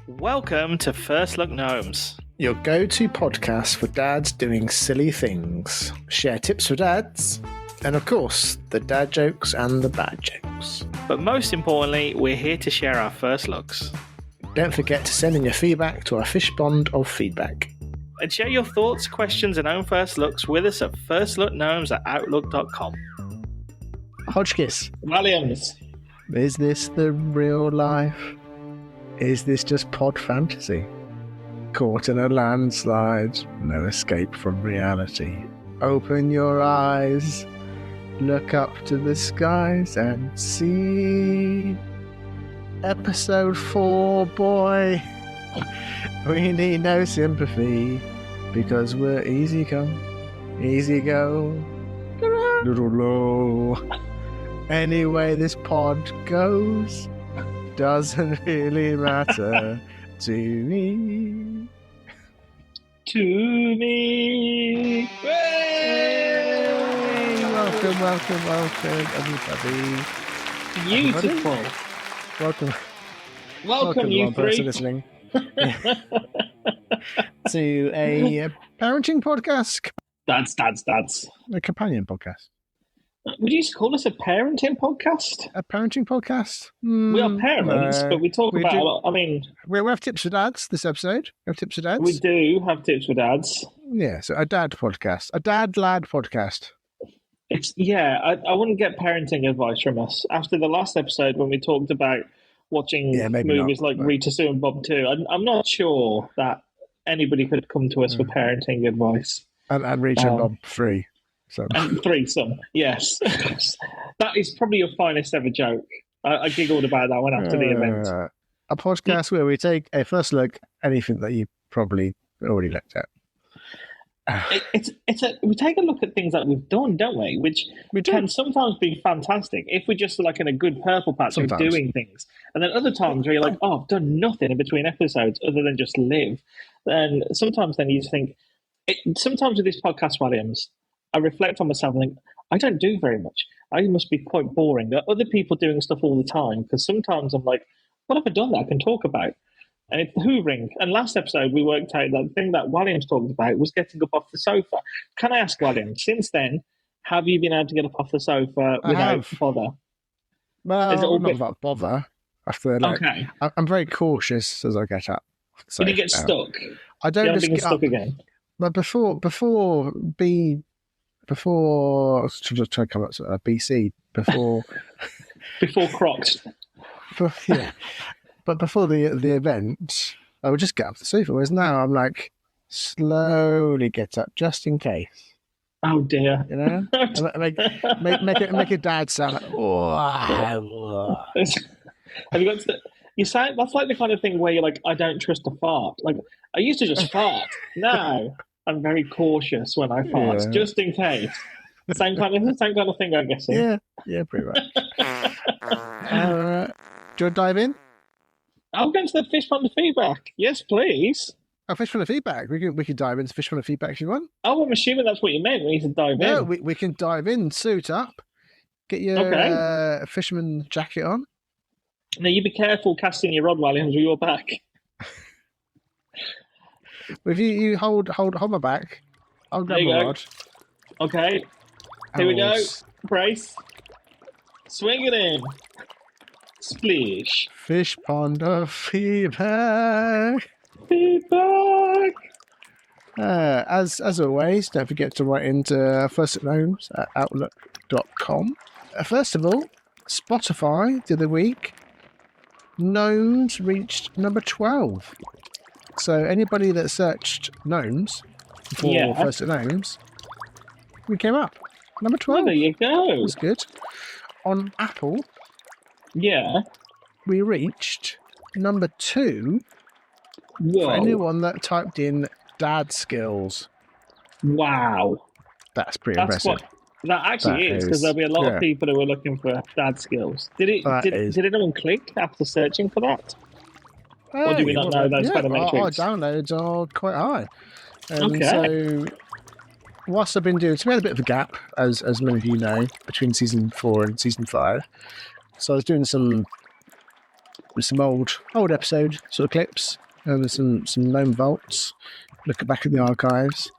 Welcome to First Look Gnomes. Your go-to podcast for dads doing silly things. Share tips for dads. And of course, the dad jokes and the bad jokes. But most importantly, we're here to share our first looks. Don't forget to send in your feedback to our fish pond of feedback. And share your thoughts, questions and own first looks with us at firstlookgnomes@outlook.com. Hodgkiss. Williams. Is this the real life? Is this just pod fantasy? Caught in a landslide, no escape from reality. Open your eyes, look up to the skies and see. Episode 4, boy. We need no sympathy because we're easy come, easy go, little low. Anyway, this pod goes doesn't really matter to me. To me. Hey! Welcome, everybody. Beautiful. Welcome, you one person three. listening to a parenting podcast, Dads. a companion podcast. Would you call us a parenting podcast? A parenting podcast? We are parents, no. but we talk We about do- a lot. I mean, We have tips for dads this episode. We have tips for dads. we do have tips for dads. Yeah, so a dad podcast. A dad lad podcast. I wouldn't get parenting advice from us. After the last episode when we talked about watching Yeah, maybe movies not, like but- Rita Sue and Bob 2, I'm not sure that anybody could come to us for parenting advice. And Reach and Bob 3. So And threesome, yes. That is probably your finest ever joke. I giggled about that one after the event. A podcast where we take a first look at anything that you probably already looked at. We take a look at things that we've done, don't we? Which We do. can sometimes be fantastic if we're just like in a good purple patch of Sometimes. doing things. And then other times where you're like, oh, I've done nothing in between episodes other than just live. Then sometimes you just think, sometimes with this podcast, Williams, I reflect on myself and think, I don't do very much. I must be quite boring. There are other people doing stuff all the time because sometimes I'm like, what have I done that I can talk about? And it's hoovering. And last episode, we worked out that the thing that Williams talked about was getting up off the sofa. Can I ask, Williams, since then, have you been able to get up off the sofa I without have. bother? Well, Is it all not bit- without bother. After Okay. I'm very cautious as I get up. Did you get now. stuck? I don't You haven't just been get stuck up. again? But before to come up to BC before. Before Crocs. Yeah. But before the event, I would just get up the sofa. Whereas now I'm like, slowly get up just in case. Oh, dear. You know, And make a dad sound like, oh. Have you got to... You sound, that's like the kind of thing where you're like, I don't trust a fart. Like, I used to just fart. Now I'm very cautious when I fart, Yeah. just in case. Same kind of thing, I'm guessing. Yeah, pretty much. Do you want to dive in? I'll go into the fish pond feedback. Yes, please. Oh, fish full of feedback. We can dive into fish full of feedback if you want. Oh, I'm assuming that's what you meant when you said dive No, in. we can dive in, suit up, get your fisherman jacket on. Now, you be careful casting your rod, Williams, with your back. If you hold my back, I'll grab There you my go. rod. Okay, here we Oh, go. Brace. Swing it in. Splish. Fish pond of feedback. Feedback. As always, don't forget to write into firstlookgnomes@outlook.com. First of all, Spotify the other week, Gnomes reached number 12. So anybody that searched Gnomes for First Look Gnomes, we came up number 12. Oh, there you go. That was good. On Apple, Yeah. we reached number 2 Whoa. for anyone that typed in dad skills. Wow. That's pretty That's impressive. that actually That is, because is- there'll be a lot yeah. of people who are looking for dad skills. Did anyone click after searching for that? Or do we not know those kind of Our metrics? downloads are quite high. Okay. So, whilst I've been doing, so we had a bit of a gap, as many of you know, between season 4 and season 5. So I was doing some some old episode sort of clips. There's some gnome vaults. Look back in the archives,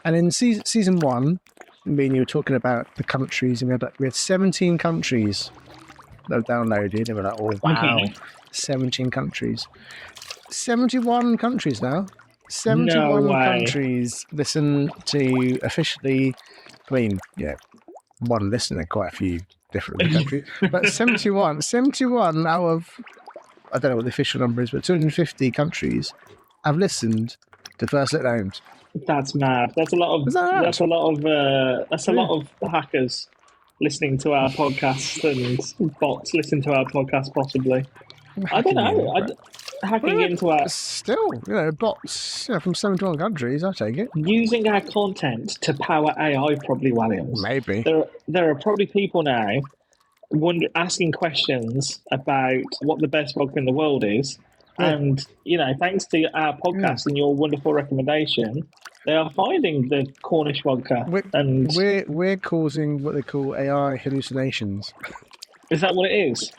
and in season 1, me and you were talking about the countries, and we had 17 countries that were downloaded, and we're like, oh wow, 17 countries, 71 countries now. 71 countries listen to officially. I mean, one listener, quite a few different countries, but 71 out of, I don't know what the official number is, but 250 countries have listened to First Look Names. That's mad. That's a lot of hackers listening to our podcast and bots listening to our podcast, possibly. I don't know. Hacking into our... Still, bots from 71 countries, I take it. Using our content to power AI, probably, Williams. Maybe. There are probably people now asking questions about what the best vodka in the world is. Yeah. And, thanks to our podcast and your wonderful recommendation, they are finding the Cornish vodka. We're causing what they call AI hallucinations. Is that what it is?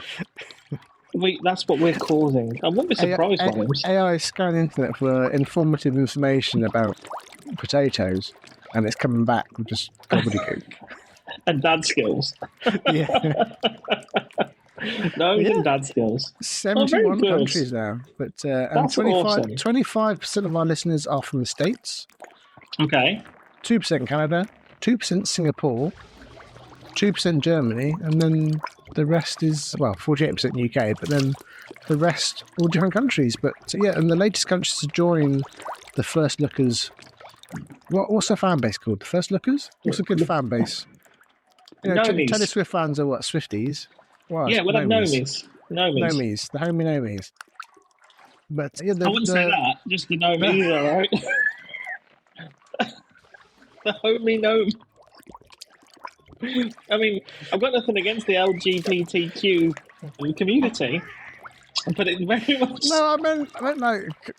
That's what we're causing. I wouldn't be surprised, Williams. AI scan the internet for informative information about potatoes, and it's coming back with just gobbledygook. And dad skills. Yeah. And dad skills. 71 countries now. But and 25% of our listeners are from the States. Okay. 2% Canada, 2% Singapore, 2% Germany, and then the rest is, 48% UK, but then the rest, all different countries. But and the latest countries to join the First Lookers. What's their fan base called? The First Lookers? What's a good fan base? Taylor Swift fans are what? Swifties? Well, yeah, Nomies. Nomies. The homie Nomies. But I wouldn't say that. Just the Nomies, all right? The homie Gnome. I mean, I've got nothing against the LGBTQ community, but it very much... No, I meant like,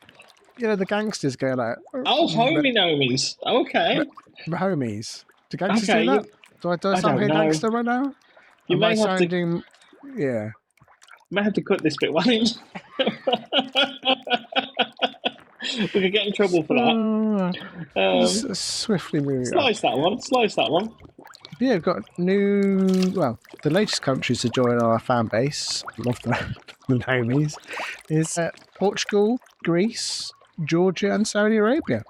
the gangsters go like... Oh, homie Nomies. Okay. Homies. Do gangsters do that? Do I sound like a gangster right now? You may have sounding... Yeah. You may have to cut this bit, Williams. We could get in trouble for that. Swiftly moving Slice that one. Yeah, we've got the latest countries to join our fan base of the homies is Portugal, Greece, Georgia, and Saudi Arabia.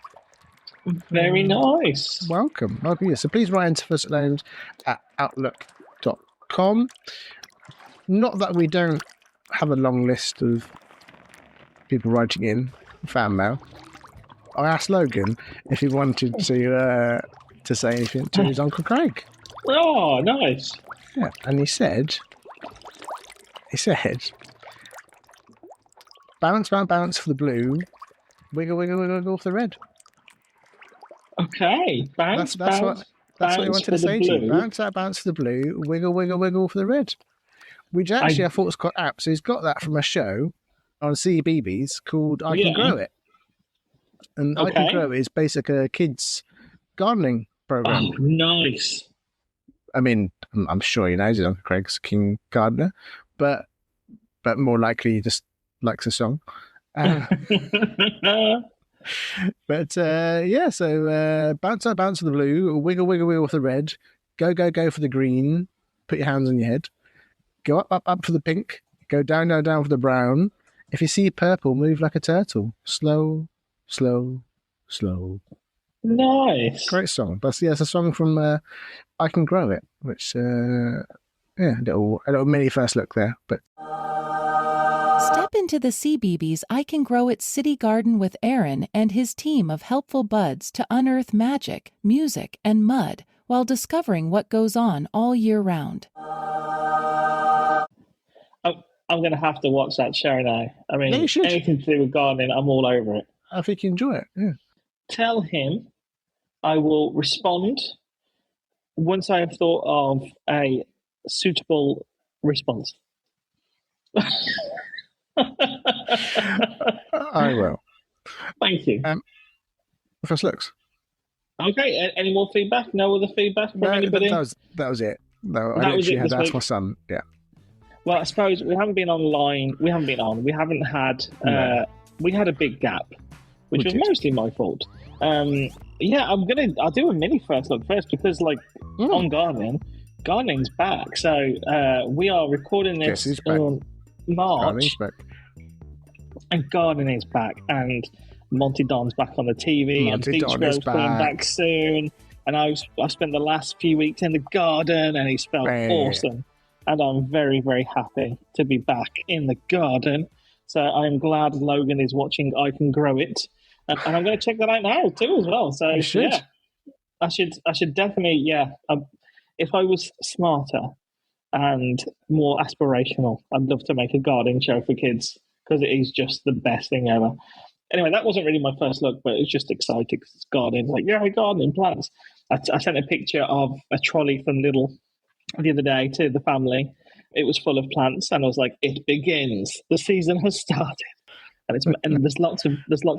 Very nice. Welcome. So please write into First Look Names at outlook.com. Not that we don't have a long list of people writing in fan mail. I asked Logan if he wanted to say anything to his Uncle Craig. Oh, nice. Yeah, and he said, bounce, bounce, bounce for the blue, wiggle, wiggle, wiggle for the red. Okay, that's what he wanted to say to you. Bounce out, bounce for the blue, wiggle, wiggle, wiggle for the red. Which actually I thought was quite apt. So he's got that from a show on CBeebies called I Can Grow It. And I Can Grow It is basically a kids' gardening program. Oh, nice. I mean, I'm sure he knows it, Uncle Craig's a king gardener, but more likely he just likes a song. But so bounce out, bounce for the blue, wiggle, wiggle, wiggle for the red, go, go, go for the green, put your hands on your head, go up, up, up for the pink, go down, down, down for the brown. If you see purple, move like a turtle. Slow, slow, slow. Nice. Great song. But it's a song from I Can Grow It, which, a little mini first look there. But step into the CBeebies I Can Grow It City Garden with Aaron and his team of helpful buds to unearth magic, music, and mud while discovering what goes on all year round. I'm going to have to watch that show now. I mean, anything to do with gardening, I'm all over it. I think you enjoy it, yeah. Tell him I will respond once I have thought of a suitable response. I will. Thank you. First looks. Okay. Any more feedback? No other feedback from anybody? That was it. No, I actually had to ask my son. Yeah. Well, I suppose we haven't been online. We haven't been on. We haven't had. No. We had a big gap, which We was did. mostly my fault. Yeah, I'll do a mini first look first because, like, on gardening's back. So we are recording Guess this who's back? in March, Gardening's back. and gardening's back, and Monty Don's back on the TV, and Monty Beach Don Grow's is coming back. back soon. And I spent the last few weeks in the garden, and it's felt Right. awesome. And I'm very, very happy to be back in the garden. So I'm glad Logan is watching I Can Grow It. And I'm going to check that out now too as well. So You should. yeah, I should definitely, yeah. If I was smarter and more aspirational, I'd love to make a gardening show for kids because it is just the best thing ever. Anyway, that wasn't really my first look, but it was just exciting because it's gardening. Like, yeah, gardening plants. I sent a picture of a trolley from Lidl the other day to the family. It was full of plants, and I was like, "It begins. The season has started." And there's lots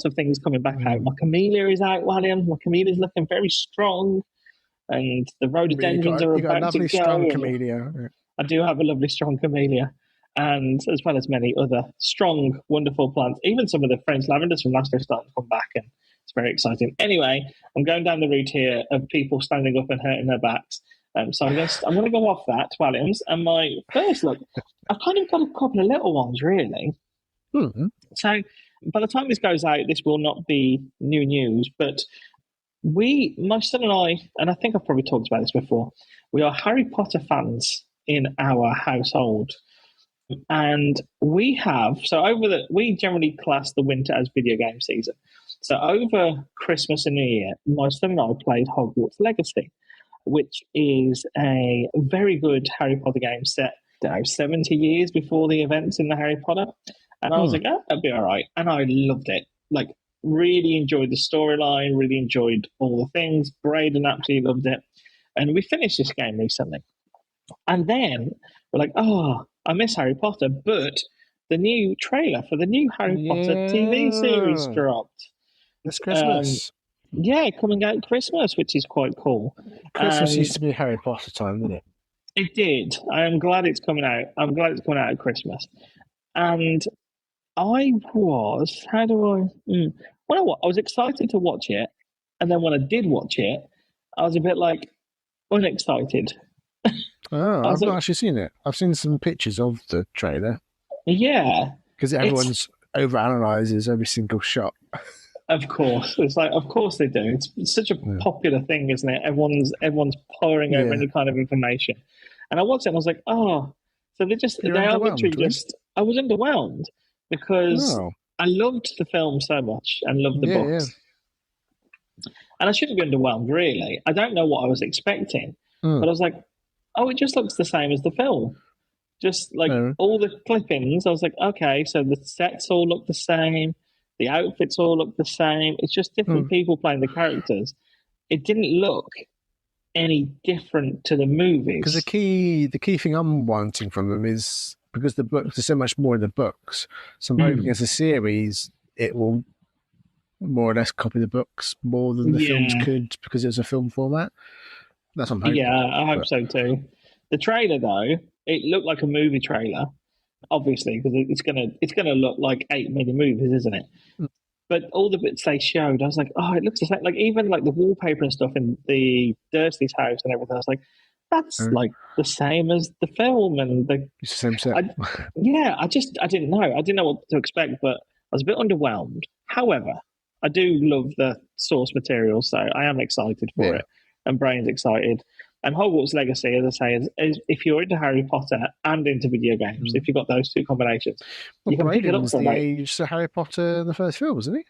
of things coming back out. My camellia is out, William. My camellia is looking very strong, and the rhododendrons are You got a about to lovely go. strong camellia. I do have a lovely strong camellia, and as well as many other strong, wonderful plants. Even some of the French lavenders from last year are starting to come back, and it's very exciting. Anyway, I'm going down the route here of people standing up and hurting their backs. So I'm going to go off that, Williams. And my first look, I've kind of got a couple of little ones, really. So by the time this goes out, this will not be new news, but my son and I think I've probably talked about this before, we are Harry Potter fans in our household. And we generally class the winter as video game season. So over Christmas and New Year, my son and I played Hogwarts Legacy, which is a very good Harry Potter game set 70 years before the events in the Harry Potter. And I was like, oh, that'd be all right. And I loved it. Like, really enjoyed the storyline, really enjoyed all the things. Braden absolutely loved it. And we finished this game recently. And then we're like, oh, I miss Harry Potter, but the new trailer for the new Harry Potter TV series dropped. This Christmas. Yeah, coming out Christmas, which is quite cool. Christmas used to be Harry Potter time, didn't it? It did. I am glad it's coming out. I'm glad it's coming out at Christmas. And I was, well, you know what? I was excited to watch it. And then when I did watch it, I was a bit like unexcited. Oh, I've not actually seen it. I've seen some pictures of the trailer. Yeah. Because everyone's overanalyzes every single shot. Of course. It's like, of course they do. It's such a popular thing, isn't it? Everyone's poring over any kind of information. And I watched it and I was like, oh, so I was underwhelmed because I loved the film so much and loved the books. Yeah. And I shouldn't be underwhelmed, really. I don't know what I was expecting, but I was like, oh, it just looks the same as the film. Just like all the clippings, I was like, okay, so the sets all look the same. The outfits all look the same. It's just different people playing the characters. It didn't look any different to the movies. Because the key thing I'm wanting from them is because the books, there's so much more in the books. So I'm hoping as a series, it will more or less copy the books more than the films could because it's a film format. That's what I'm hoping. Yeah, I hope so too. The trailer, though, it looked like a movie trailer. Obviously, because it's gonna look like 8 mini movies, isn't it? But all the bits they showed, I was like, oh, it looks the same. Like even like the wallpaper and stuff in the Dursley's house and everything. I was like, that's like the same as the film and it's the same set. I didn't know. I didn't know what to expect, but I was a bit underwhelmed. However, I do love the source material, so I am excited for it, and Brian's excited. And Hogwarts Legacy, as I say, is if you're into Harry Potter and into video games, if you've got those two combinations, you can pick it up for the age to Harry Potter in the first film, isn't he?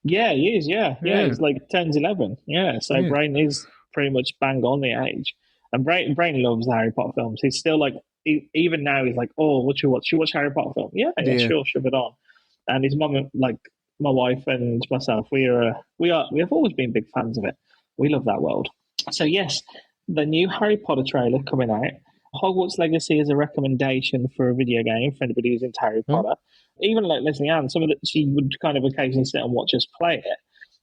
Yeah, he is, yeah. He's like 10's 11. Yeah, so Brian is pretty much bang on the age. And Brian loves the Harry Potter films. He's still like, even now, he's like, oh, what you watch? You watch Harry Potter film? Yeah, sure, shove it on. And his mum, like my wife and myself, we have always been big fans of it. We love that world. So yes, the new Harry Potter trailer coming out. Hogwarts Legacy is a recommendation for a video game for anybody who's into Harry Potter. Even like Leslie Ann, she would kind of occasionally sit and watch us play it.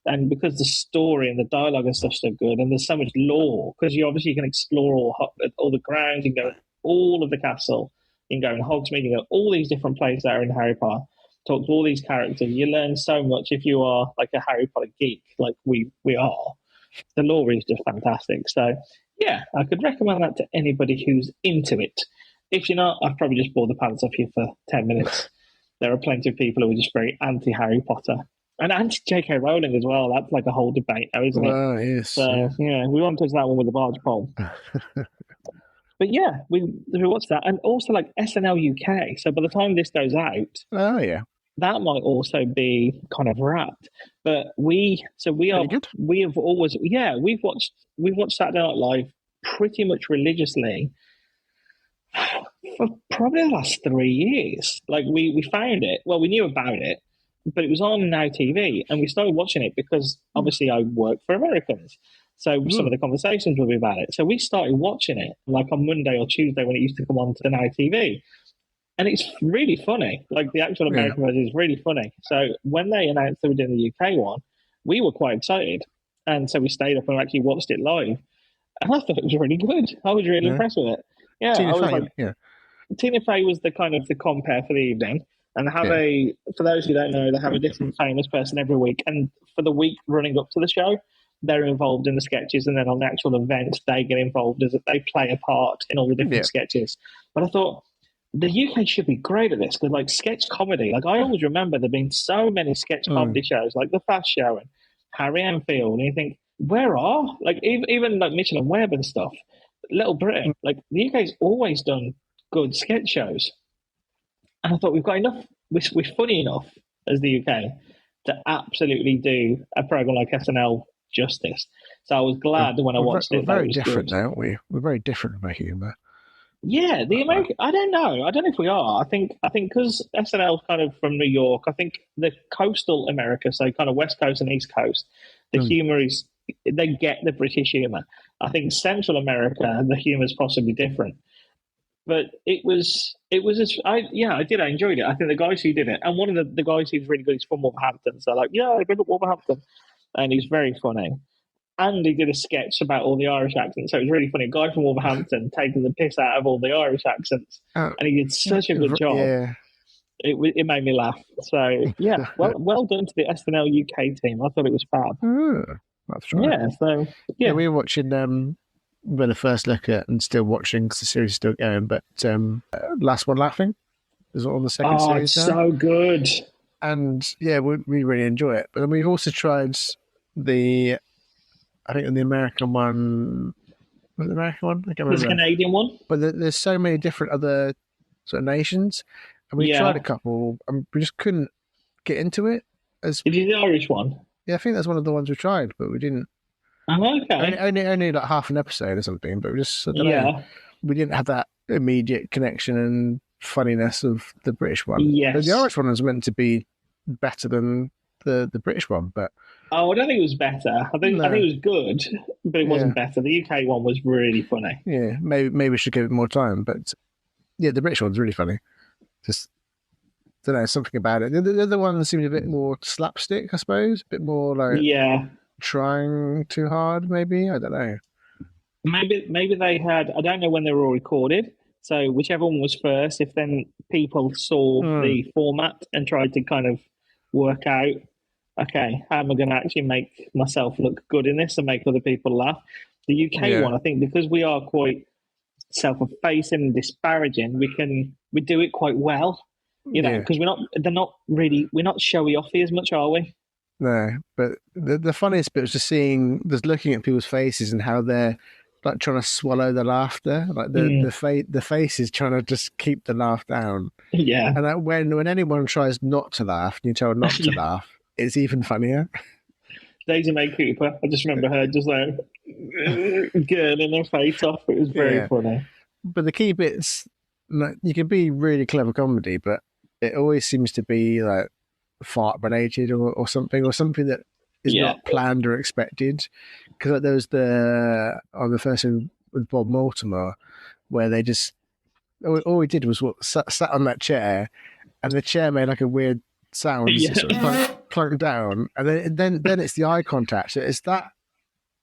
And because the story and the dialogue and stuff's so good, and there's so much lore, because you obviously can explore all the grounds, you can go all of the castle. You can go in Hogsmeade, you can go all these different places that are in Harry Potter, talk to all these characters. You learn so much if you are like a Harry Potter geek, like we are. The lore is just fantastic. So, yeah, I could recommend that to anybody who's into it. If you're not, I've probably just bored the pants off you for 10 minutes. There are plenty of people who are just very anti-Harry Potter. And anti-J.K. Rowling as well. That's like a whole debate now, isn't it? Well, yes. So, yeah, we won't touch that one with the barge pole. But yeah, we watched that. And also like SNL UK. So by the time this goes out, oh, yeah. that might also be kind of wrapped. But we've watched Saturday Night Live pretty much religiously for probably the last 3 years. Like we found it. Well, we knew about it, but it was on Now TV, and we started watching it because obviously I work for Americans. So some of the conversations will be about it. So we started watching it like on Monday or Tuesday when it used to come on to Now TV. And it's really funny. Like the actual American version is really funny. So when they announced they were doing the UK one, we were quite excited. And so we stayed up and actually watched it live. And I thought it was really good. I was really impressed with it. Yeah, Tina Fey was the kind of the compere for the evening. And for those who don't know, they have a different famous person every week. And for the week running up to the show, they're involved in the sketches. And then on the actual event, they get involved as they play a part in all the different sketches. But I thought the UK should be great at this because, like, sketch comedy. Like, I always remember there being so many sketch comedy shows, like The Fast Show and Harry Enfield. And you think, where are, like, even like Mitchell and Webb and stuff, Little Britain, like, the UK's always done good sketch shows. And I thought we've got enough, we're funny enough as the UK to absolutely do a program like SNL justice. So I was glad when I watched it. We're very different, aren't we? We're very different about humour. Yeah, the American. I don't know. I don't know if we are. I think because SNL's kind of from New York. I think the coastal America, so kind of West Coast and East Coast, the humour is they get the British humour. I think Central America, the humour is possibly different. But I enjoyed it. I think the guys who did it, and one of the guys who's really good is from Wolverhampton. So like, yeah, I grew up Wolverhampton, and he's very funny. And he did a sketch about all the Irish accents. So it was really funny. A guy from Wolverhampton taking the piss out of all the Irish accents. And he did such a good job. Yeah. It made me laugh. So, yeah, well done to the SNL UK team. I thought it was fab. That's right. Yeah, so, yeah. We were watching, when the first look at and still watching because the series is still going, but Last One Laughing is on the second series now. It's so good. And, yeah, we really enjoy it. But then we've also tried the American one. Was it the American one? I can't remember. There's a Canadian one. But there's so many different other sort of nations. And we tried a couple and we just couldn't get into it. Did you do the Irish one? Yeah, I think that's one of the ones we tried, but we didn't. Oh, okay. Only like half an episode or something, but we just, I don't know, we didn't have that immediate connection and funniness of the British one. Yes. But the Irish one was meant to be better than the British one, but... Oh, I don't think it was better. I think it was good, but it wasn't better. The UK one was really funny. Yeah, maybe we should give it more time, but yeah, the British one's really funny. Just, don't know, something about it. The other one seemed a bit more slapstick, I suppose. A bit more like trying too hard, maybe. I don't know. Maybe they had, I don't know when they were all recorded, so whichever one was first, if then people saw the format and tried to kind of work out, okay, how am I going to actually make myself look good in this and make other people laugh? The UK one, I think, because we are quite self-effacing and disparaging, we do it quite well, you know, because we're not showy-offy as much, are we? No, but the funniest bit was just looking at people's faces and how they're like trying to swallow the laughter, like the face is trying to just keep the laugh down. Yeah, and that when anyone tries not to laugh, and you're told not to laugh, it's even funnier. Daisy May Cooper, I just remember her just like girding her face off. It was very funny. But the key bits, like, you can be really clever comedy, but it always seems to be like fart related or something that is not planned or expected. Because like, there was the first one with Bob Mortimer, where they just all we did was sat on that chair, and the chair made like a weird sound, sort of plunk down, and then it's the eye contact. So it's that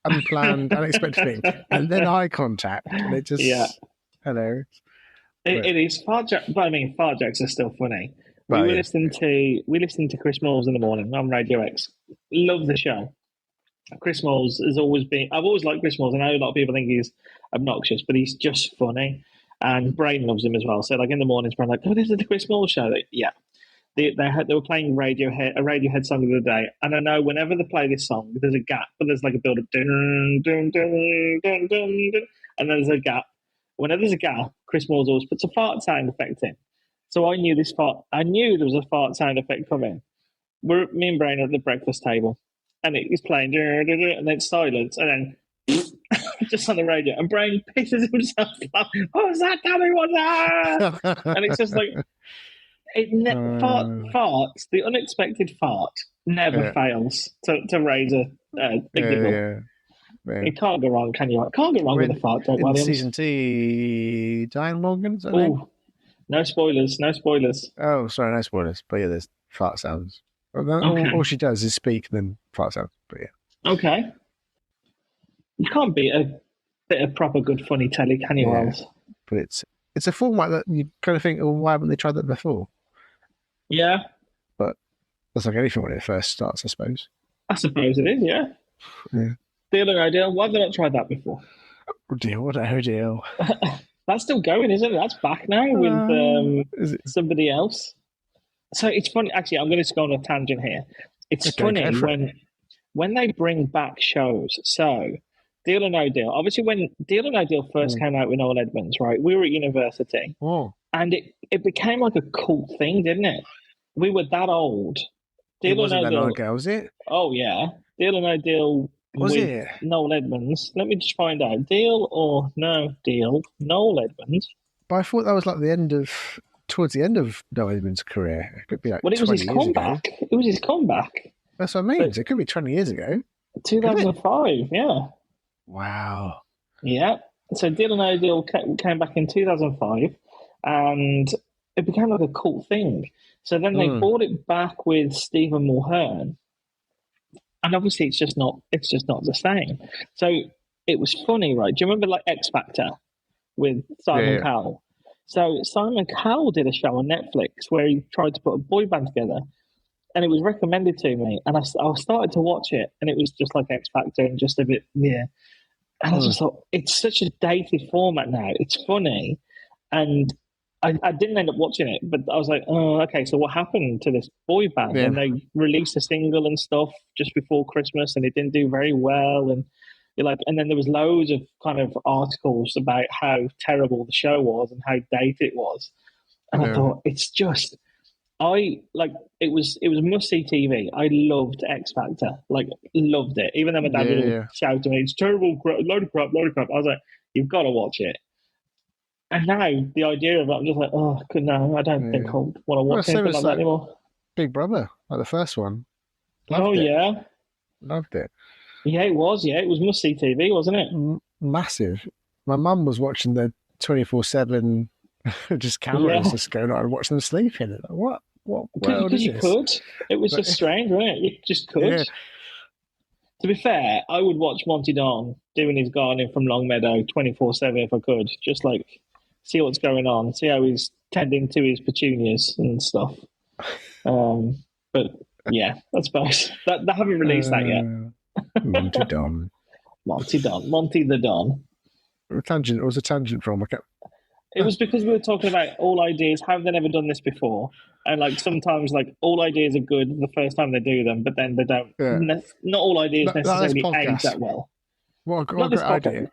unplanned, unexpected thing, and then eye contact, and it just hello. It is fart jokes, but I mean, fart jokes are still funny. We Well, were yeah. listening to Chris Moores in the morning on Radio X. Love the show. Chris Moores has always been. I've always liked Chris Moores. I know a lot of people think he's obnoxious, but he's just funny. And Brain loves him as well. So like in the mornings, Brain like, oh, this is the Chris Moores show. Yeah, they were playing a Radiohead song of the day, and I know whenever they play this song, there's a gap, but there's like a build up, dun, dun, dun, dun, dun, dun, and then there's a gap. Whenever there's a gap, Chris Moores always puts a fart sound effect in. So I knew there was a fart sound effect coming. Me and Brain are at the breakfast table, and it's playing, and then it's silence, and then just on the radio, and Brain pisses himself laughing. What was that? Tell me what's that? And it's just like farts. The unexpected fart never fails to raise a giggle. Yeah. You can't go wrong, can you? Can't go wrong with a fart joke, Williams. Season 2, Diane Morgan, is that her name? No spoilers. Oh, sorry, no spoilers. But yeah, there's fart sounds. Okay. All she does is speak and then fart sounds. But yeah. Okay. You can't beat a bit of proper good funny telly, can you, Wells? But it's a format that you kind of think, oh, why haven't they tried that before? Yeah. But that's like anything when it first starts, I suppose. I suppose it is, yeah. Deal or no deal? Why have they not tried that before? Oh deal. That's still going, isn't it? That's back now with somebody else. So it's funny. Actually, I'm going to go on a tangent here. It's funny when they bring back shows. So Deal or No Deal. Obviously, when Deal or No Deal first came out with Noel Edmonds, right? We were at university, and it became like a cult thing, didn't it? We were that old. Deal or No Deal. Long ago, was it? Oh yeah, Deal or No Deal. Was it Noel Edmonds? Let me just find out. Deal or No Deal? Noel Edmonds. But I thought that was like towards the end of Noel Edmonds' career. It could be like. Well, it was his comeback. Ago. It was his comeback. That's what I mean. It could be 20 years ago. 2005. Yeah. Wow. Yeah. So Deal or No Deal came back in 2005, and it became like a cult thing. So then they brought it back with Stephen Mulhern. And obviously, it's just not the same. So it was funny, right? Do you remember like X Factor with Simon Cowell? So Simon Cowell did a show on Netflix where he tried to put a boy band together, and it was recommended to me. And I started to watch it, and it was just like X Factor and just a bit And I just thought it's such a dated format now. It's funny, and I didn't end up watching it, but I was like, oh, okay, so what happened to this boy band? And they released a single and stuff just before Christmas, and it didn't do very well. And you're like, and then there was loads of kind of articles about how terrible the show was and how dated it was. And I thought, it's just, it was must-see TV. I loved X Factor, loved it. Even though my dad would shout to me, it's terrible, load of crap. I was like, you've got to watch it. And now the idea of it, I'm just like, oh, no, I don't think I want to watch anything like that anymore. Big Brother, like the first one. Loved it. Loved it. Yeah, it was. Yeah, it was must-see TV, wasn't it? Massive. My mum was watching the 24/7 just cameras just going on and watching them sleeping. Like, what world is this? Could. It was just strange, wasn't it? You just could. Yeah. To be fair, I would watch Monty Don doing his gardening from Longmeadow 24/7 if I could. Just see what's going on, see how he's tending to his petunias and stuff. But yeah, I suppose they haven't released that yet. Monty Don. Monty the Don. It was a tangent from. It was because we were talking about all ideas. How have they never done this before? And sometimes all ideas are good the first time they do them, but then they don't. Yeah. Not all ideas necessarily age that well. What a great idea.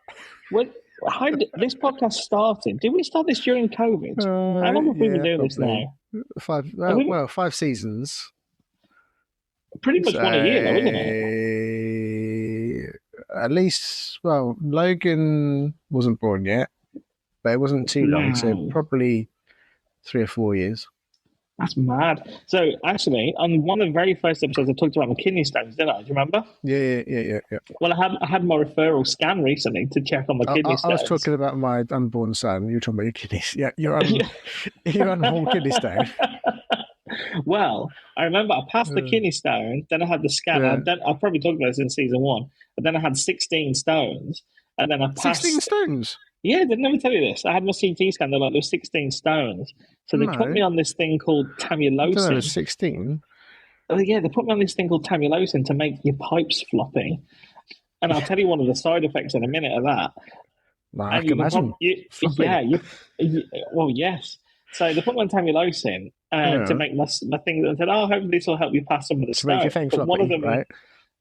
How did this podcast started? Did we start this during COVID? How long have we been doing this now? 5 seasons. Pretty much one a year, though, isn't it? At least, Logan wasn't born yet, but it wasn't too long, so probably 3 or 4 years. That's mad. So, actually, on one of the very first episodes, I talked about my kidney stones, didn't I? Do you remember? Yeah. Well, I had my referral scan recently to check on my kidney stones. I was talking about my unborn son. You were talking about your kidneys. Yeah, you're unborn kidney stone. Well, I remember I passed the kidney stone, then I had the scan. Yeah. I probably talked about this in season 1, but then I had 16 stones, and then I passed 16 stones. Yeah, did I never tell you this? I had my CT scan. They're like, there was 16 stones. So they put me No. on this thing called I don't know, tamulocin. 16. Oh, yeah, they put me on this thing called tamulocin to make your pipes floppy. And I'll tell you one of the side effects in a minute of that. Like, I And can imagine. well, yes. So they put me on tamulocin Yeah. to make my thing. And said, "Oh, hopefully this will help you pass some of the To make your stuff." thing But floppy, one of them right?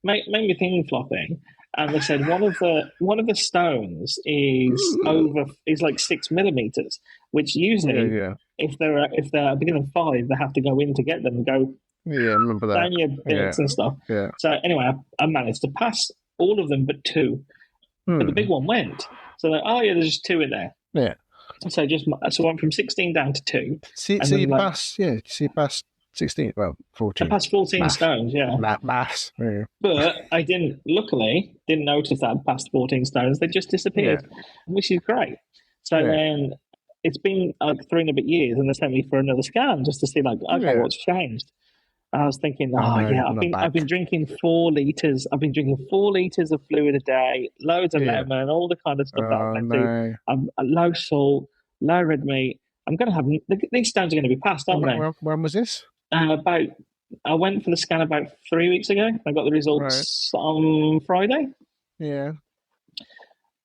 made my thing floppy, and they said one of the stones is like 6 millimeters, which usually Yeah. if they're bigger than 5, they have to go in to get them and go Yeah, I remember that. down your bits and stuff. Yeah. So anyway, I managed to pass all of them but 2, but the big one went. So like, oh yeah, there's just 2 in there. Yeah. So I went from 16 down to 2. So you passed 16. Well, 14. I passed 14 Math. stones, yeah. Maths. Yeah. But I luckily didn't notice that I'd passed 14 stones. They just disappeared, which is great. So then it's been like 3 and a bit years, and they sent me for another scan just to see, like, okay, what's changed? I was thinking, I've been drinking 4 liters. I've been drinking 4 liters of fluid a day, loads of lemon, all the kind of stuff that I'm meant to. Low salt, low red meat. I'm going to have these stones are going to be passed, aren't they? When was this? I went for the scan about 3 weeks ago. I got the results on Friday. Yeah.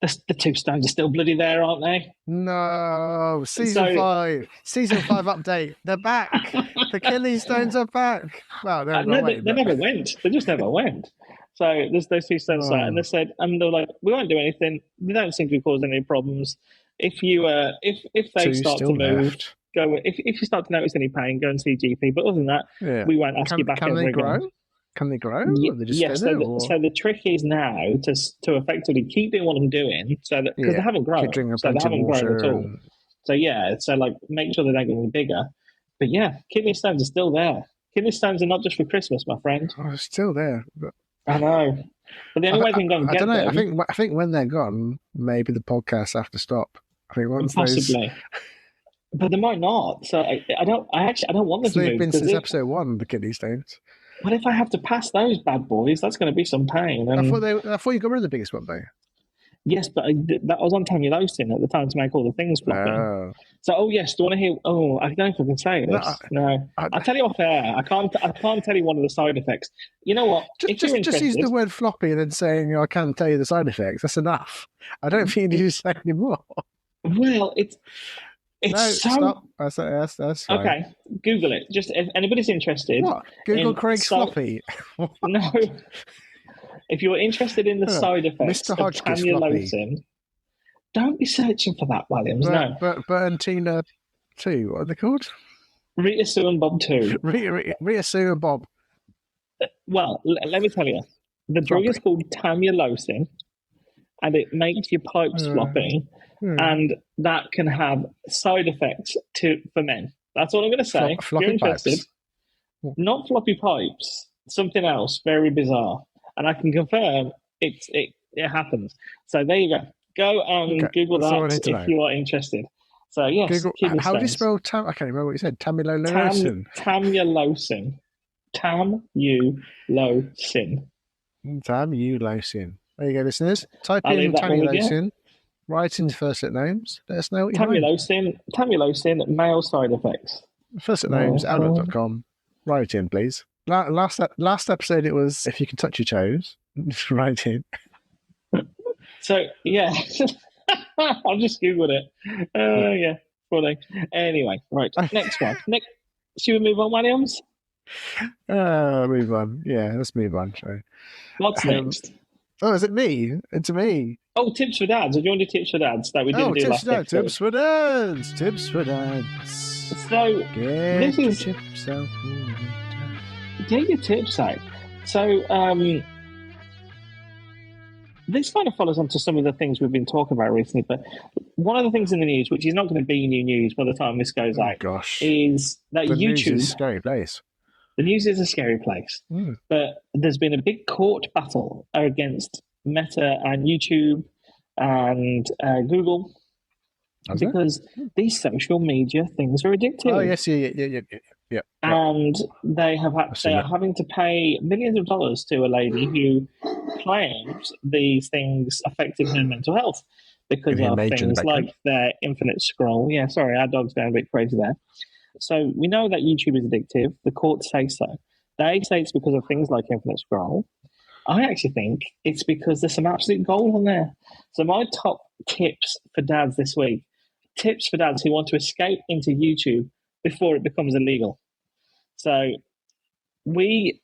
The 2 stones are still bloody there, aren't they? No, season 5 update. They're back. The kidney stones are back. Well, they never went. They just never went. So there's those 2 stones there, and they said, and they're like, we won't do anything. They don't seem to be causing any problems. If you if they start to move, go. If you start to notice any pain, go and see a GP. But other than that, we won't ask you back ever again. Can they grow? Yes. So the trick is now to effectively keep doing what I'm doing, so that because they haven't grown, so they haven't grown at all. So so like make sure they don't get any bigger. But yeah, kidney stones are still there. Kidney stones are not just for Christmas, my friend. Oh, it's still there. But... I know. But the only way I can go and get them... I think when they're gone, maybe the podcast have to stop. I think once possibly. But they might not. So I don't want them to move. They've been since episode 1, the kidney stones. But if I have to pass those bad boys, that's going to be some pain. And... I thought you got rid of the biggest one, though. Yes, but I was on tamulocin at the time to make all the things flopping. Oh. So, yes, do you want to hear? Oh, I don't know if I can say this. No. I'll tell you off air. I can't tell you one of the side effects. You know what? Just use the word floppy and then saying, I can't tell you the side effects. That's enough. I don't think you need to say any more. Well, it's stop. That's fine. Okay, Google it. Just if anybody's interested. What? Google Craig's floppy. No. If you're interested in the side effects of tamulocin, don't be searching for that, Williams. No. Bert and Tina 2, what are they called? Rita, Sue and Bob 2. Rita, Sue and Bob. Well, let me tell you. The drug is called tamulocin, and it makes your pipes floppy, and that can have side effects for men. That's all I'm going to say. If you're interested. Pipes. Not floppy pipes, something else very bizarre. And I can confirm it happens. So there you go. Go and Google that if you are interested. So yes, Google, how do you spell I can't remember what you said. Tamulocin. Tamulocin. Tamulocin. There you go, listeners. Type in tamulocin. Write into first let names. Let us know what you know. Tamulocin, male side effects. First let names, outlook.com. Write in, please. Last episode, it was if you can touch your toes. Write in. So, yeah. I'll just Google it. Yeah, funny. Anyway, right. Next one. Should we move on, Williams? Move on. Yeah, let's move on. Sorry. What's next? Oh, is it me? It's me. Oh, tips for dads. Do you want to do tips for dads that we didn't do last episode? Tips for dads. Tips for dads. So, this is... tips out. Get your tips out. So, this kind of follows on to some of the things we've been talking about recently, but one of the things in the news, which is not going to be new news by the time this goes out, is that YouTube... news is a scary place. The news is a scary place. But there's been a big court battle against Meta and YouTube and Google because these social media things are addictive. Oh, yes, yeah. And they are having to pay millions of dollars to a lady who claims these things affected her mental health. because hear of Major in the things background. like their infinite scroll. Yeah, sorry, our dog's going a bit crazy there. So we know that YouTube is addictive. The courts say so. They say it's because of things like infinite scroll. I actually think it's because there's some absolute gold on there. So my top tips for dads this week, tips for dads who want to escape into YouTube before it becomes illegal. So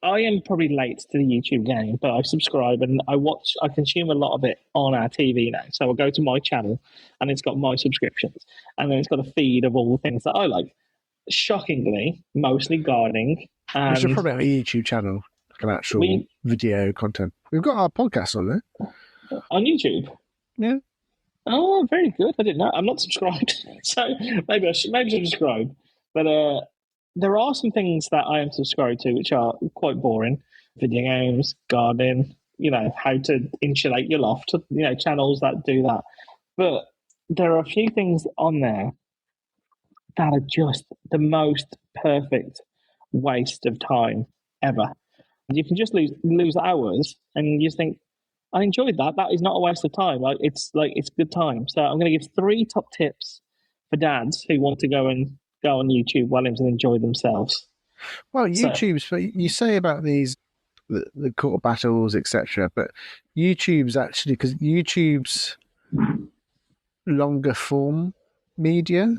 I am probably late to the YouTube game, but I subscribe and I consume a lot of it on our TV now. So I'll go to my channel and it's got my subscriptions and then it's got a feed of all the things that I like. Shockingly, mostly gardening. We should And probably have a YouTube channel, like an actual video content. We've got our podcast on there. On YouTube? Yeah. Oh, very good. I didn't know. I'm not subscribed, so maybe I should subscribe. But there are some things that I am subscribed to which are quite boring. Video games, gardening, how to insulate your loft, channels that do that. But there are a few things on there that are just the most perfect waste of time ever. You can just lose hours and you just think, I enjoyed that. That is not a waste of time. It's good time. So I'm going to give 3 top tips for dads who want to go on YouTube, Williams, and enjoy themselves. Well, YouTube's, you say about these, the court battles, etc. But YouTube's actually, because YouTube's longer form media,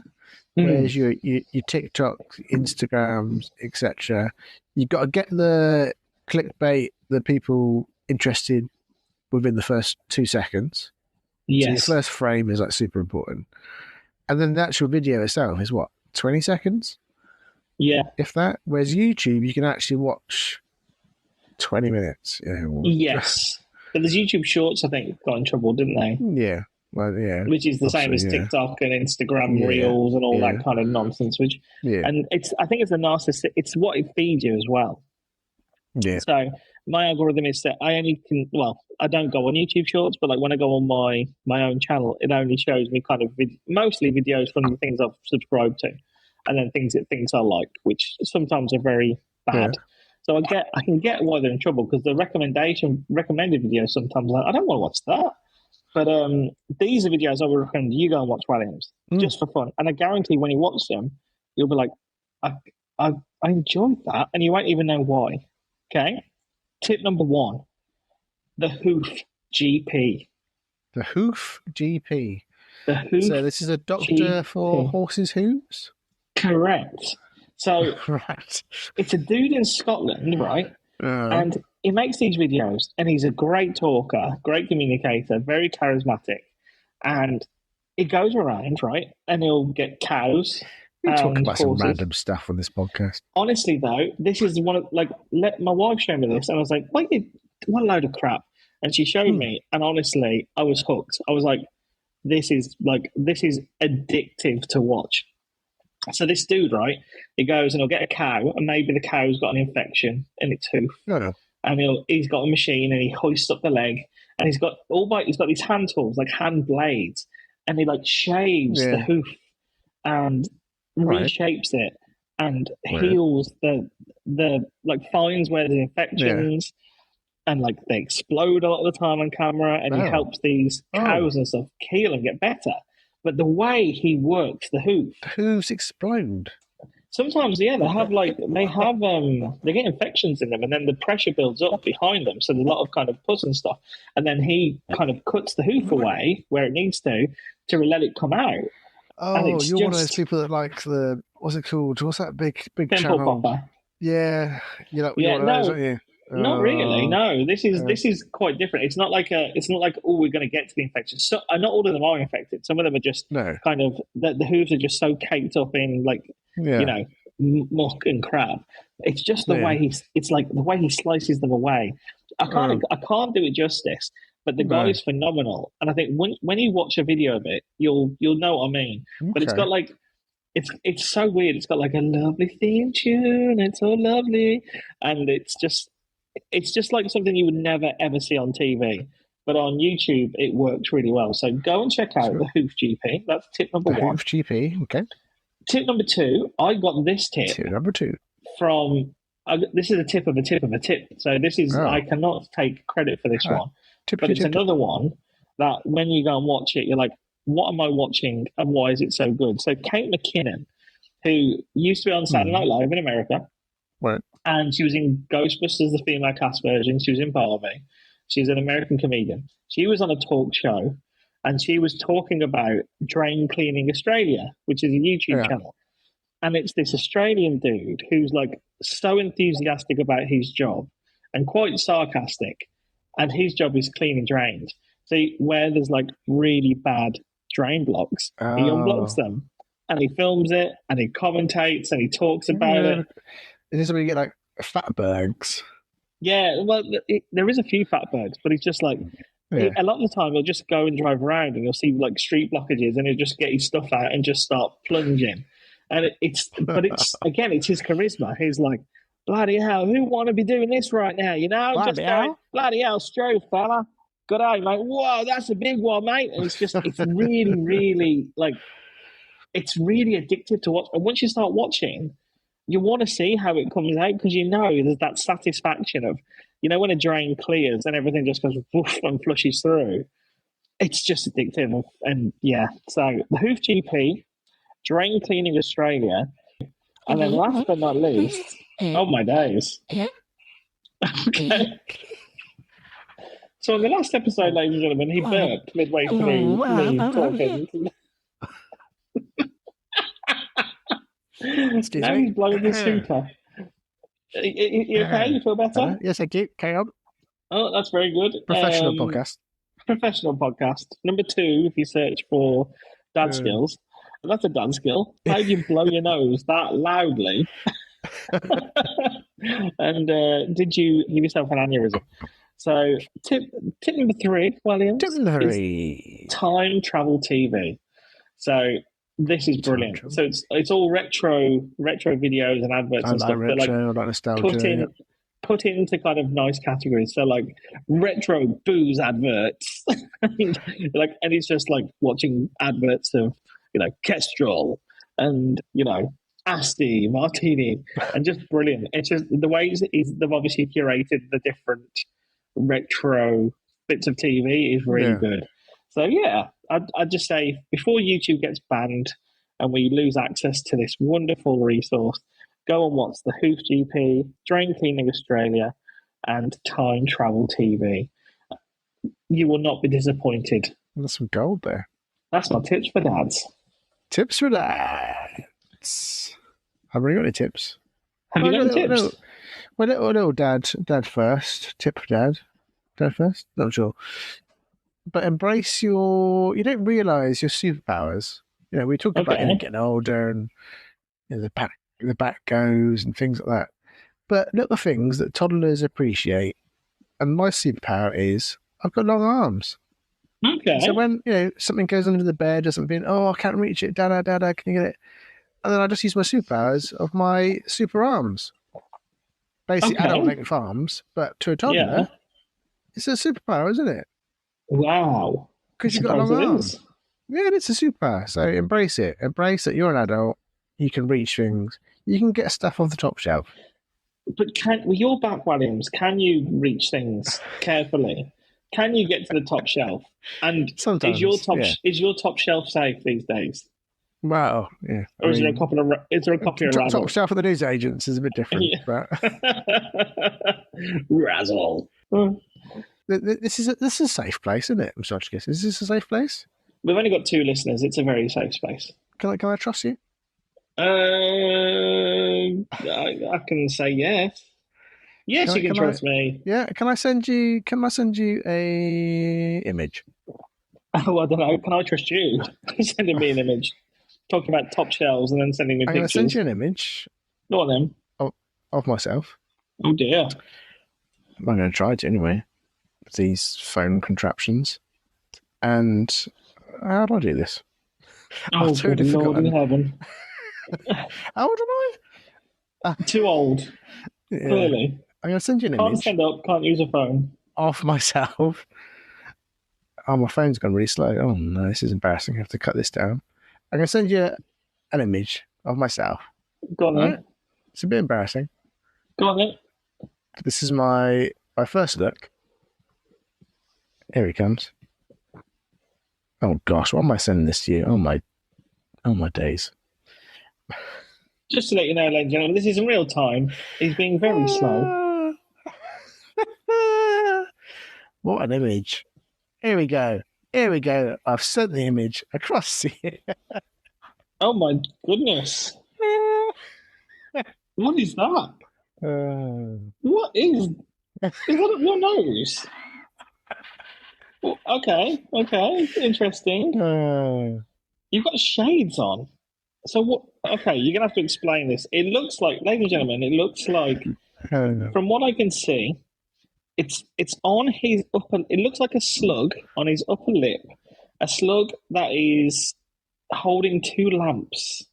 whereas your TikTok, Instagrams, etc., you've got to get the clickbait, the people interested within the first 2 seconds. Yes. So your first frame is like super important. And then the actual video itself is what, 20 seconds? Yeah. If that. Whereas YouTube, you can actually watch 20 minutes. Yes. But there's YouTube Shorts, I think, got in trouble, didn't they? Yeah. Well, yeah. Which is the same as TikTok and Instagram Reels and all that kind of nonsense. And I think it's a narcissistic. It's what it feeds you as well. Yeah. So my algorithm is that I don't go on YouTube Shorts, but like when I go on my own channel, it only shows me kind of mostly videos from the things I've subscribed to, and then things I like, which sometimes are very bad. Yeah. So I can get why they're in trouble because the recommended videos sometimes I don't want to watch that. But these are videos I would recommend you go and watch Williams just for fun, and I guarantee when you watch them, you'll be like, I enjoyed that, and you won't even know why. Okay. Tip number 1, the Hoof GP. The Hoof GP. The Hoof. So this is a doctor GP. For horses' hooves? Correct. So right. It's a dude in Scotland, right? And he makes these videos, and he's a great talker, great communicator, very charismatic. And he goes around, right? And he'll get cows. We talk about some random stuff on this podcast. Honestly, though, this is one of my wife showed me this, and I was like, "What a load of crap!" And she showed me, and honestly, I was hooked. I was like, "This is addictive to watch." So this dude, right? He goes and he'll get a cow, and maybe the cow's got an infection in its hoof, and he's got a machine, and he hoists up the leg, and he's got these hand tools, like hand blades, and he shaves the hoof, and reshapes it and heals the finds where there's infections and they explode a lot of the time on camera, and he helps these cows and stuff heal and get better. But the way he works the hooves explode. Sometimes, they get infections in them, and then the pressure builds up behind them. So there's a lot of kind of pus and stuff, and then he kind of cuts the hoof away where it needs to let it come out. Oh, you're one of those people that like what's it called? What's that big channel? Popper. Yeah, you're one of those, aren't you? Not really. No, this is quite different. It's not like we're going to get to the infection. So not all of them are infected. Some of them are just kind of the hooves are just so caked up in muck and crap. It's just the way the way he slices them away. I can't do it justice. But the guy is phenomenal, and I think when you watch a video of it, you'll know what I mean. Okay. But it's got it's so weird. It's got a lovely theme tune. It's so lovely, and it's just like something you would never ever see on TV. But on YouTube, it works really well. So go and check out the Hoof GP. That's tip number 1. Hoof GP. Okay. Tip number 2. I got this tip. Tip number 2 from. This is a tip of a tip of a tip. So this is I cannot take credit for this one. But it's another one that when you go and watch it, you're like, what am I watching and why is it so good? So Kate McKinnon, who used to be on Saturday Night Live in America, Right. and she was in Ghostbusters, the female cast version. She was in Barbie. She's an American comedian. She was on a talk show, and she was talking about Drain Cleaning Australia, which is a YouTube channel. And it's this Australian dude who's like so enthusiastic about his job and quite sarcastic. And his job is cleaning drains. So where there's like really bad drain blocks, he unblocks them, and he films it, and he commentates, and he talks about it. Is this where you get like fatbergs? Yeah, well, there is a few fatbergs, but it's just like a lot of the time he'll just go and drive around, and you'll see like street blockages, and he'll just get his stuff out and just start plunging. And it's again, it's his charisma. He's like, bloody hell, who want to be doing this right now? You know, bloody hell, Strove, fella. Good day, mate. Whoa, that's a big one, mate. And it's really, really like, it's really addictive to watch. And once you start watching, you want to see how it comes out because you know there's that satisfaction of, you know, when a drain clears and everything just goes woof and flushes through. It's just addictive. And yeah, so the Hoof GP, Drain Cleaning Australia, and then last but not least, oh my days. Okay. So in the last episode, ladies and gentlemen, he burped midway through me talking. Now he's blowing his super. You okay? You feel better? Yes, I do. Carry on. Oh, that's very good. Professional podcast. Professional podcast. Number 2, if you search for dad skills. That's a dad skill. How do you blow your nose that loudly? And did you give yourself an aneurysm? So tip number 3, Williams. Tip number 3. Time travel TV. So this is brilliant. So it's all retro videos and adverts and stuff. Retro, like nostalgia. Put into kind of nice categories. So like retro booze adverts. And it's just like watching adverts of, you know, Kestrel and, you know, Asti, Martini, and just brilliant. It's just the ways they've obviously curated the different retro bits of TV is really good. So yeah, I'd just say before YouTube gets banned and we lose access to this wonderful resource, go and watch the Hoof GP, Drain Cleaning Australia, and Time Travel TV. You will not be disappointed. There's some gold there. That's my tips for dads. Tips for dads. Have we got any tips? Have you got any tips? Little dad first. Tip for dad. Dad first? Not sure. But embrace you don't realise your superpowers. You know, we talk about getting older and, you know, the back goes and things like that. But little things that toddlers appreciate. And my superpower is I've got long arms. Okay. So when, you know, something goes under the bed or something, I can't reach it, Dada, can you get it? And then I just use my superpowers of my super arms. Basically adult length arms, but to a toddler, it's a superpower, isn't it? Wow. Because you've got long arms. Yeah, it's a superpower. So embrace it. Embrace that you're an adult. You can reach things. You can get stuff off the top shelf. But with your back, Williams, can you reach things carefully? Can you get to the top shelf? And sometimes, is your top shelf safe these days? Well, yeah. Or is there a couple of top shelf of the news agents is a bit different. But razzle. This is a safe place, isn't it? I'm sorry to guess. Is this a safe place? We've only got 2 listeners. It's a very safe space. Can I trust you? I can say yes. Yes, you can trust me. Yeah. Can I send you a image? Oh, I don't know. Can I trust you? Sending me an image. Talking about top shelves and then sending me pictures. I'm going to send you an image. Go on then. Of myself. Oh dear. I'm going to try it anyway. These phone contraptions. And how do I do this? Oh, good Lord in heaven. How old am I? Too old. Yeah. Clearly. I'm going to send you an image. Can't stand up, can't use a phone. Of myself. Oh, my phone's gone really slow. Oh, no, this is embarrassing. I have to cut this down. I'm going to send you an image of myself. Go on then. Right? It's a bit embarrassing. Go on then. This is my first look. Here he comes. Oh gosh, why am I sending this to you? Oh my days. Just to let you know, ladies and gentlemen, this is in real time. He's being very slow. What an image. Here we go. I've sent the image across to you. Oh my goodness. What is that? What is that up your nose? Well, okay, interesting. You've got shades on. So what? Okay, you're gonna have to explain this. It looks like, ladies and gentlemen, it looks like, from what I can see, it's on his upper. It looks like a slug on his upper lip, a slug that is holding two lamps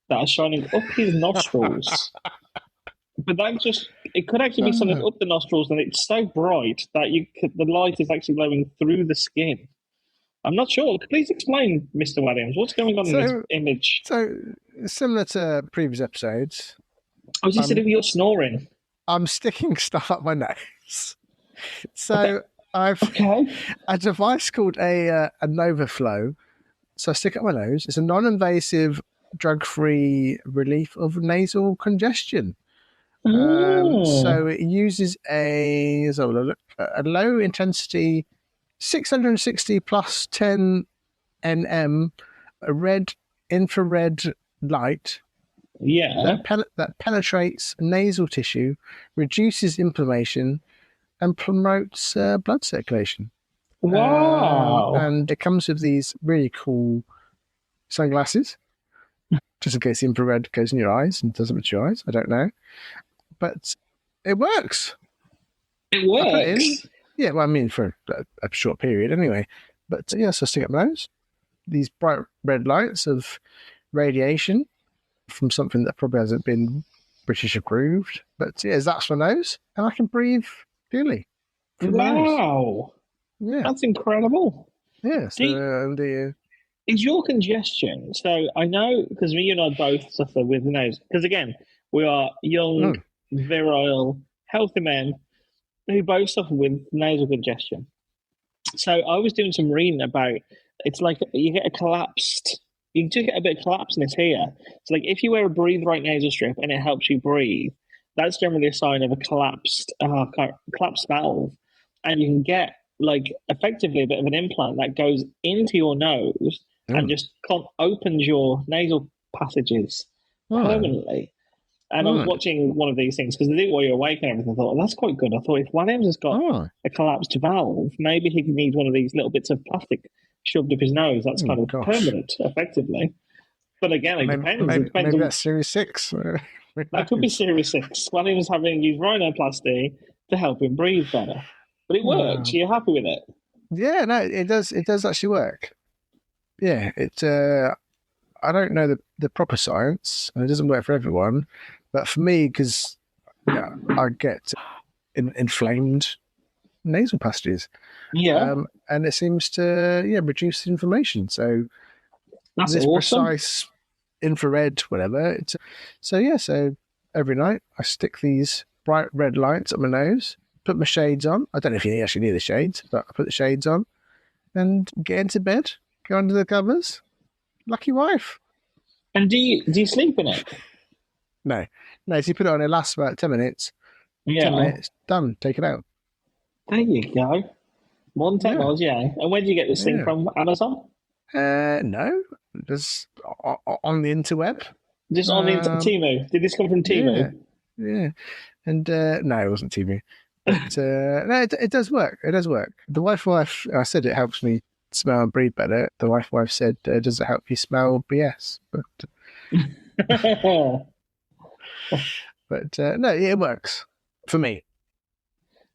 that are shining up his nostrils. But it could actually be something up the nostrils, and it's so bright that the light is actually glowing through the skin. I'm not sure. Please explain, Mr. Williams. What's going on in this image? So, similar to previous episodes. Oh, is this to do with your snoring? I'm sticking stuff up my nose. So, I've a device called a Novaflow. So, I stick it up my nose. It's a non-invasive, drug-free relief of nasal congestion. So, it uses a low-intensity 660 plus 10 nm, a red infrared light that penetrates nasal tissue, reduces inflammation, and promotes blood circulation. Wow. And it comes with these really cool sunglasses, just in case the infrared goes in your eyes and doesn't hurt your eyes. I don't know. But it works. It works? Yeah, well, I mean, for a short period anyway. But yeah, so I stick up my nose. These bright red lights of radiation from something that probably hasn't been British approved. But yeah, that's my nose, and I can breathe freely. Wow. Yeah. That's incredible. Yeah. So, is your congestion, so I know, because me and I both suffer with the nose, because again, we are young, virile, healthy men who both suffer with nasal congestion. So I was doing some reading about, it's like you just get a bit of collapseness here. So like if you wear a Breathe Right nasal strip and it helps you breathe, that's generally a sign of a collapsed valve. And you can get like effectively a bit of an implant that goes into your nose and just opens your nasal passages permanently. And I was watching one of these things because they do it while you're awake and everything. I thought, that's quite good. I thought, if Williams has got a collapsed valve, maybe he needs one of these little bits of plastic shoved up his nose. That's kind of permanent, effectively. But again, it depends. Maybe that's Series 6. That could be Series 6. Williams having used rhinoplasty to help him breathe better. But it works. You're happy with it? Yeah, no, it does. It does actually work. Yeah, I don't know the proper science, and it doesn't work for everyone. But for me, because I get inflamed nasal passages, and it seems to reduce inflammation. So that's this awesome. Precise infrared, whatever. So every night I stick these bright red lights up my nose, put my shades on. I don't know if you actually need the shades, but I put the shades on and get into bed, go under the covers. Lucky wife. And do you sleep in it? No. So you put it on, it lasts about 10 minutes. Yeah. 10 minutes, done, take it out. There you go. Modern technology, And where do you get this thing from? Amazon? No. Just on the interweb. Just on the Temu. Did this come from Temu? Yeah. And no, it wasn't Temu. But no, it does work. It does work. The wife, I said it helps me smell and breathe better. The wife said, does it help you smell BS? But no, it works for me.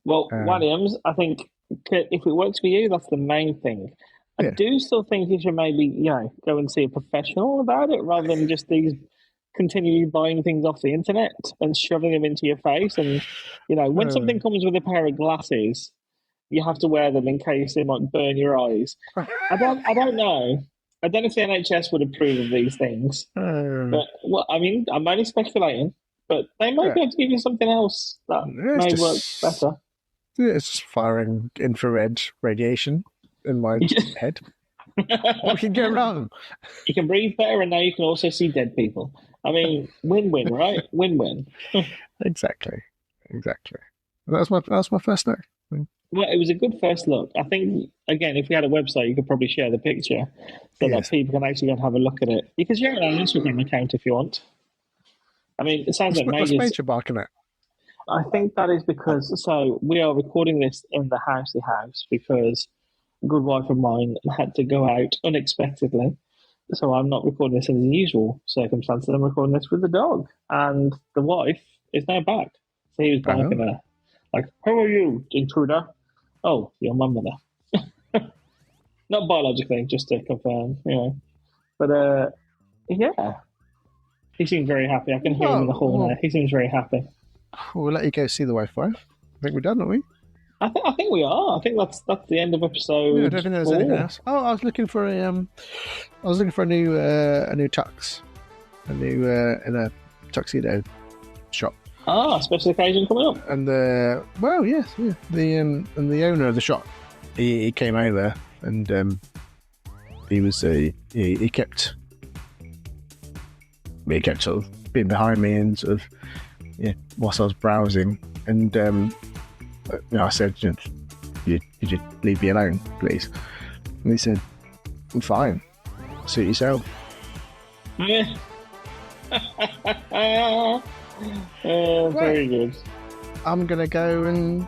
Well, Williams, I think if it works for you, that's the main thing. I do still think you should maybe, go and see a professional about it rather than just these continually buying things off the internet and shoving them into your face. And, when something comes with a pair of glasses, you have to wear them in case they might burn your eyes. I don't know. I don't know if the NHS would approve of these things. But, I'm only speculating. But they might be able to give you something else that may work better. Yeah, it's just firing infrared radiation in my head. What can go wrong? You can breathe better, and now you can also see dead people. I mean, win-win, right? Win-win. Exactly. That's my first look. Well, it was a good first look. I think, again, if we had a website, you could probably share the picture so that people can actually go and have a look at it. You can share it on our Instagram account if you want. I mean, it sounds like What's Major barking at? I think that is because, so we are recording this in the housey house because a good wife of mine had to go out unexpectedly. So I'm not recording this in the usual circumstances. I'm recording this with the dog. And the wife is now back. So he was barking at her. Like, who are you, intruder? Oh, you're my mother. Not biologically, just to confirm, But, yeah. He seems very happy. I can hear him in the hall now. He seems very happy. We'll let you go see the wife. I think we're done, aren't we? I think we are. I think that's the end of episode. Yeah, I don't think there's anything else. Oh, I was looking for a new tux, in a tuxedo shop. Ah, special occasion coming up. And the owner of the shop, he came over and he kept sort of being behind me and sort of whilst I was browsing, and I said, could you leave me alone, please? And he said, I'm fine, suit yourself. Yeah. Very good. I'm gonna go and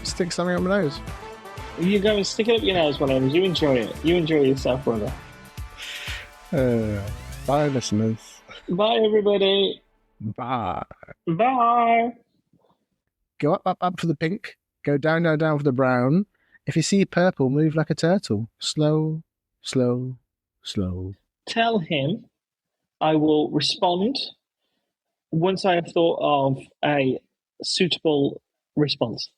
stick something up my nose. You go and stick it up your nose, Williams. You enjoy it. You enjoy yourself, brother. Bye, listeners. Bye, everybody. Bye. Bye. Go up for the pink. Go down for the brown. If you see purple, move like a turtle. Slow. Tell him I will respond once I have thought of a suitable response.